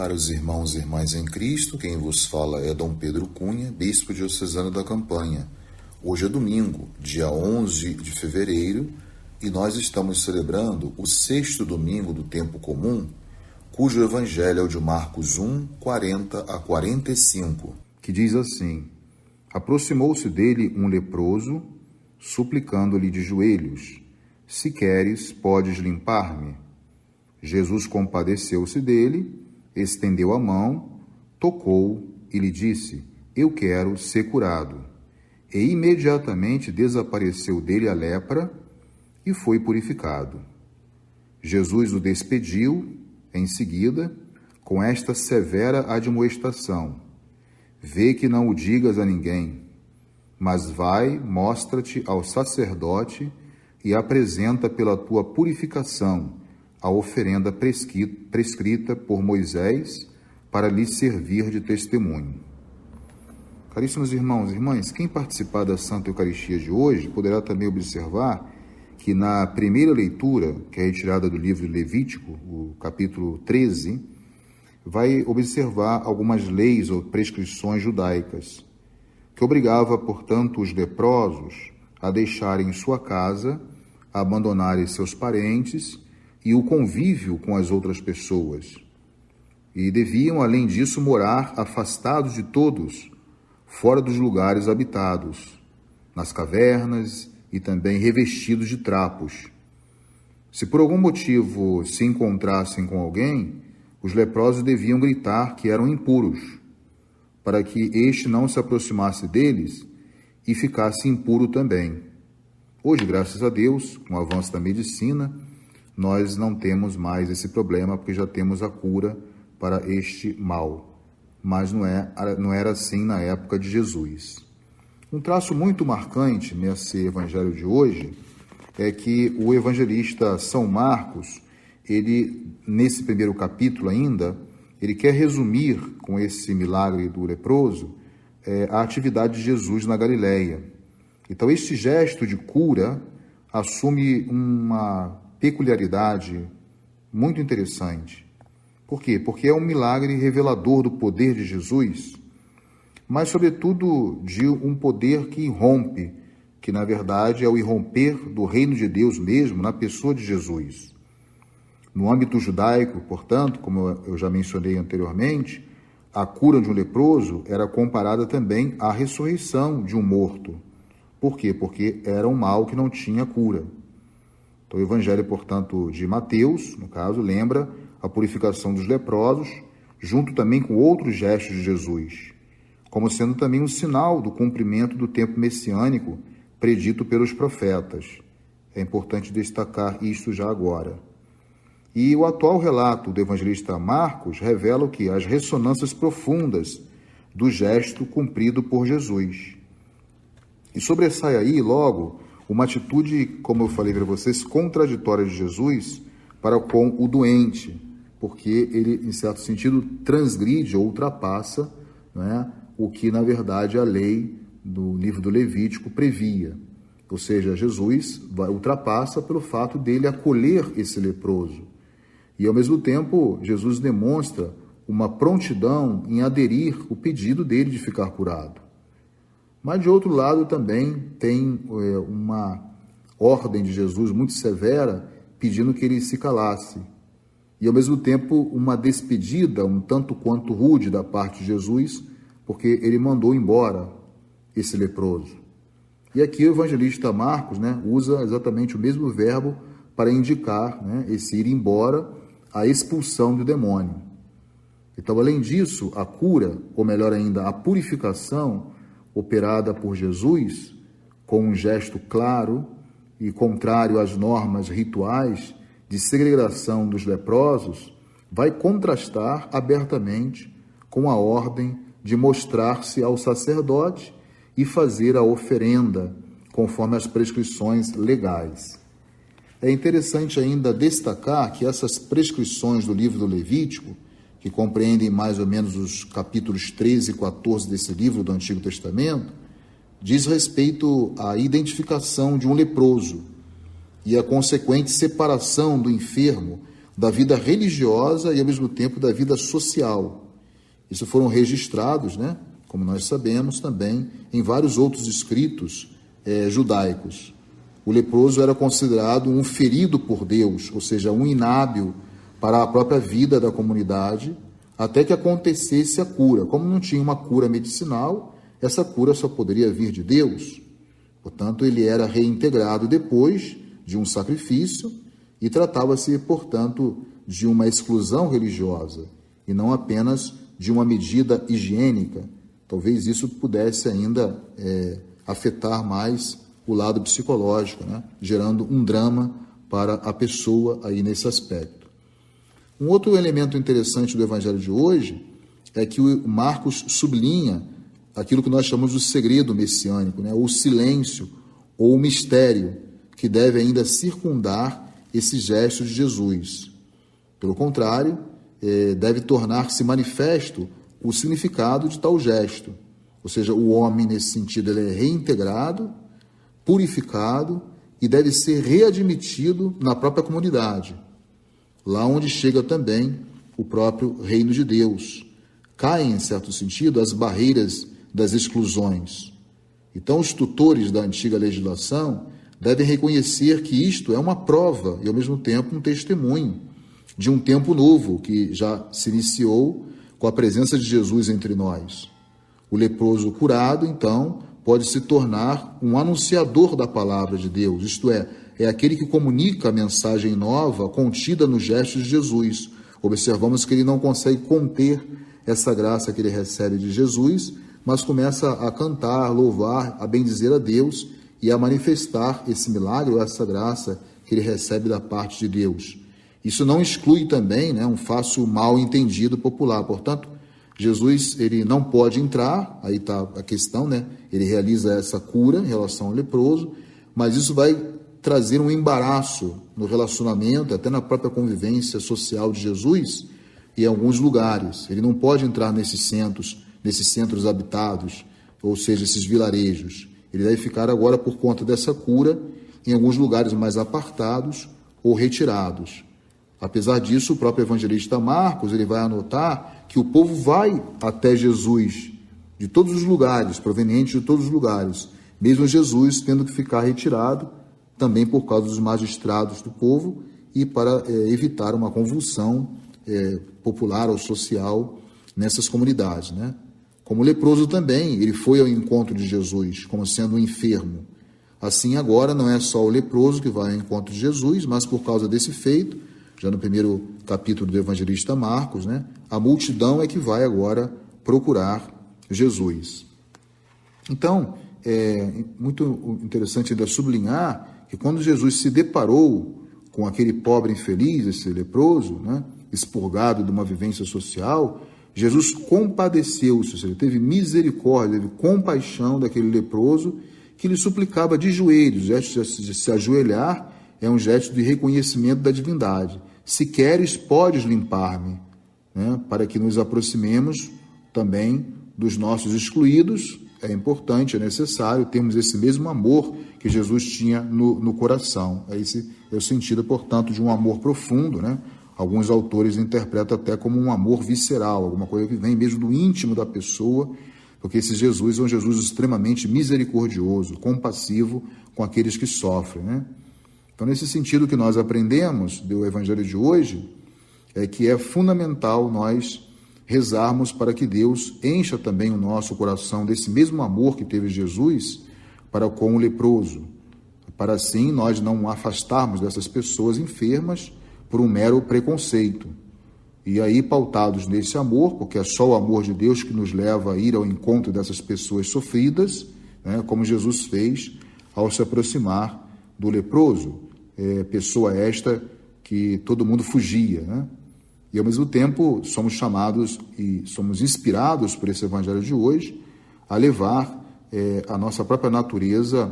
Caros irmãos e irmãs em Cristo, quem vos fala é Dom Pedro Cunha, bispo diocesano da Campanha. Hoje é domingo, dia 11 de fevereiro, e nós estamos celebrando o sexto domingo do tempo comum, cujo evangelho é o de Marcos 1, 40 a 45, que diz assim: Aproximou-se dele um leproso, suplicando-lhe de joelhos: Se queres, podes limpar-me. Jesus compadeceu-se dele, estendeu a mão, tocou e lhe disse: Eu quero ser curado. E imediatamente desapareceu dele a lepra e foi purificado. Jesus o despediu em seguida com esta severa admoestação: Vê que não o digas a ninguém, mas vai, mostra-te ao sacerdote e apresenta pela tua purificação a oferenda prescrita por Moisés para lhe servir de testemunho. Caríssimos irmãos e irmãs, quem participar da Santa Eucaristia de hoje poderá também observar que na primeira leitura, que é retirada do livro de Levítico, o capítulo 13, vai observar algumas leis ou prescrições judaicas, que obrigava, portanto, os leprosos a deixarem sua casa, a abandonarem seus parentes e o convívio com as outras pessoas. E deviam, além disso, morar afastados de todos, fora dos lugares habitados, nas cavernas e também revestidos de trapos. Se por algum motivo se encontrassem com alguém, os leprosos deviam gritar que eram impuros, para que este não se aproximasse deles e ficasse impuro também. Hoje, graças a Deus, com o avanço da medicina, nós não temos mais esse problema, porque já temos a cura para este mal. Mas não era assim na época de Jesus. Um traço muito marcante nesse evangelho de hoje é que o evangelista São Marcos, ele, nesse primeiro capítulo ainda, ele quer resumir com esse milagre do leproso a atividade de Jesus na Galileia. Então, este gesto de cura assume uma peculiaridade muito interessante. Por quê? Porque é um milagre revelador do poder de Jesus, mas, sobretudo, de um poder que irrompe, que, na verdade, é o irromper do reino de Deus mesmo na pessoa de Jesus. No âmbito judaico, portanto, como eu já mencionei anteriormente, a cura de um leproso era comparada também à ressurreição de um morto. Por quê? Porque era um mal que não tinha cura. Então, o evangelho, portanto, de Mateus, no caso, lembra a purificação dos leprosos, junto também com outros gestos de Jesus, como sendo também um sinal do cumprimento do tempo messiânico predito pelos profetas. É importante destacar isto já agora. E o atual relato do evangelista Marcos revela o que? As ressonâncias profundas do gesto cumprido por Jesus. E sobressai aí, logo, uma atitude, como eu falei para vocês, contraditória de Jesus para com o doente, porque ele, em certo sentido, transgride ou ultrapassa, né, o que, na verdade, a lei do livro do Levítico previa. Ou seja, Jesus ultrapassa pelo fato dele acolher esse leproso. E, ao mesmo tempo, Jesus demonstra uma prontidão em aderir o pedido dele de ficar curado. Mas, de outro lado, também tem uma ordem de Jesus muito severa, pedindo que ele se calasse. E, ao mesmo tempo, uma despedida um tanto quanto rude da parte de Jesus, porque ele mandou embora esse leproso. E aqui o evangelista Marcos, né, usa exatamente o mesmo verbo para indicar, né, esse ir embora, a expulsão do demônio. Então, além disso, a cura, ou melhor ainda, a purificação operada por Jesus, com um gesto claro e contrário às normas rituais de segregação dos leprosos, vai contrastar abertamente com a ordem de mostrar-se ao sacerdote e fazer a oferenda, conforme as prescrições legais. É interessante ainda destacar que essas prescrições do livro do Levítico, que compreendem mais ou menos os capítulos 13 e 14 desse livro do Antigo Testamento, diz respeito à identificação de um leproso e a consequente separação do enfermo da vida religiosa e, ao mesmo tempo, da vida social. Isso foram registrados, né, como nós sabemos, também em vários outros escritos judaicos. O leproso era considerado um ferido por Deus, ou seja, um inábil para a própria vida da comunidade, até que acontecesse a cura. Como não tinha uma cura medicinal, essa cura só poderia vir de Deus. Portanto, ele era reintegrado depois de um sacrifício e tratava-se, portanto, de uma exclusão religiosa e não apenas de uma medida higiênica. Talvez isso pudesse ainda afetar mais o lado psicológico, né? Gerando um drama para a pessoa aí nesse aspecto. Um outro elemento interessante do Evangelho de hoje é que o Marcos sublinha aquilo que nós chamamos de segredo messiânico, né? O silêncio ou o mistério que deve ainda circundar esses gestos de Jesus. Pelo contrário, deve tornar-se manifesto o significado de tal gesto. Ou seja, o homem, nesse sentido, ele é reintegrado, purificado e deve ser readmitido na própria comunidade, lá onde chega também o próprio reino de Deus. Caem, em certo sentido, as barreiras das exclusões. Então, os tutores da antiga legislação devem reconhecer que isto é uma prova e, ao mesmo tempo, um testemunho de um tempo novo que já se iniciou com a presença de Jesus entre nós. O leproso curado, então, pode se tornar um anunciador da palavra de Deus, isto é aquele que comunica a mensagem nova contida nos gestos de Jesus. Observamos que ele não consegue conter essa graça que ele recebe de Jesus, mas começa a cantar, louvar, a bendizer a Deus e a manifestar esse milagre ou essa graça que ele recebe da parte de Deus. Isso não exclui também, né, um fácil mal entendido popular. Portanto, Jesus ele não pode entrar, aí está a questão, né? Ele realiza essa cura em relação ao leproso, mas isso vai trazer um embaraço no relacionamento, até na própria convivência social de Jesus em alguns lugares. Ele não pode entrar nesses centros habitados, ou seja, esses vilarejos. Ele deve ficar agora, por conta dessa cura, em alguns lugares mais apartados ou retirados. Apesar disso, o próprio evangelista Marcos ele vai anotar que o povo vai até Jesus de todos os lugares, provenientes de todos os lugares, mesmo Jesus tendo que ficar retirado, também por causa dos magistrados do povo e para evitar uma convulsão popular ou social nessas comunidades, né? Como o leproso também, ele foi ao encontro de Jesus como sendo um enfermo. Assim, agora não é só o leproso que vai ao encontro de Jesus, mas por causa desse feito, já no primeiro capítulo do evangelista Marcos, né, a multidão é que vai agora procurar Jesus. Então, é muito interessante ainda sublinhar que quando Jesus se deparou com aquele pobre infeliz, esse leproso, né, expurgado de uma vivência social, Jesus compadeceu-se, ele teve misericórdia, teve compaixão daquele leproso que lhe suplicava de joelhos. O gesto de se ajoelhar é um gesto de reconhecimento da divindade. Se queres, podes limpar-me, né? Para que nos aproximemos também dos nossos excluídos. É importante, é necessário termos esse mesmo amor que Jesus tinha no coração. Esse é o sentido, portanto, de um amor profundo, né? Alguns autores interpretam até como um amor visceral, alguma coisa que vem mesmo do íntimo da pessoa, porque esse Jesus é um Jesus extremamente misericordioso, compassivo com aqueles que sofrem, né? Então, nesse sentido que nós aprendemos do Evangelho de hoje, é que é fundamental nós rezarmos para que Deus encha também o nosso coração desse mesmo amor que teve Jesus para com o leproso, para assim nós não afastarmos dessas pessoas enfermas por um mero preconceito. E aí, pautados nesse amor, porque é só o amor de Deus que nos leva a ir ao encontro dessas pessoas sofridas, né, como Jesus fez ao se aproximar do leproso, pessoa esta que todo mundo fugia, né? E, ao mesmo tempo, somos chamados e somos inspirados por esse evangelho de hoje a levar a nossa própria natureza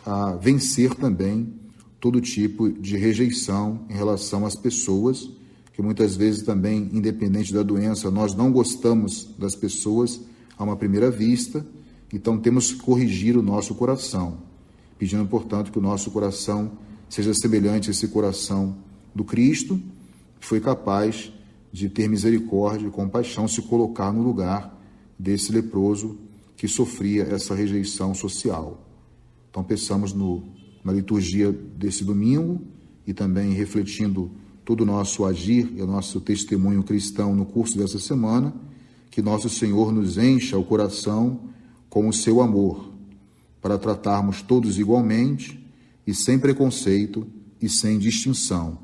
a vencer também todo tipo de rejeição em relação às pessoas, que muitas vezes também, independente da doença, nós não gostamos das pessoas a uma primeira vista, então temos que corrigir o nosso coração, pedindo, portanto, que o nosso coração seja semelhante a esse coração do Cristo, foi capaz de ter misericórdia e compaixão, se colocar no lugar desse leproso que sofria essa rejeição social. Então, pensamos na liturgia desse domingo e também refletindo todo o nosso agir e o nosso testemunho cristão no curso dessa semana, que nosso Senhor nos encha o coração com o seu amor, para tratarmos todos igualmente e sem preconceito e sem distinção,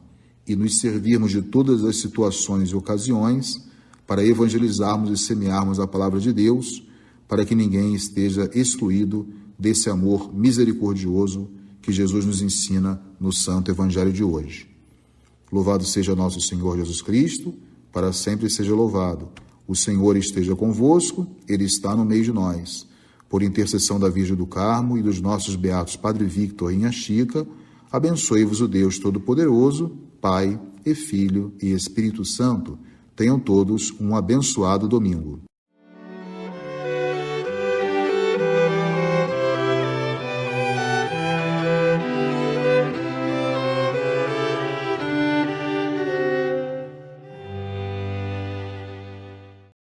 e nos servirmos de todas as situações e ocasiões para evangelizarmos e semearmos a palavra de Deus, para que ninguém esteja excluído desse amor misericordioso que Jesus nos ensina no Santo Evangelho de hoje. Louvado seja nosso Senhor Jesus Cristo, para sempre seja louvado. O Senhor esteja convosco, Ele está no meio de nós. Por intercessão da Virgem do Carmo e dos nossos beatos Padre Victor e Inha Chica, abençoe-vos o Deus Todo-Poderoso, Pai e Filho e Espírito Santo. Tenham todos um abençoado domingo.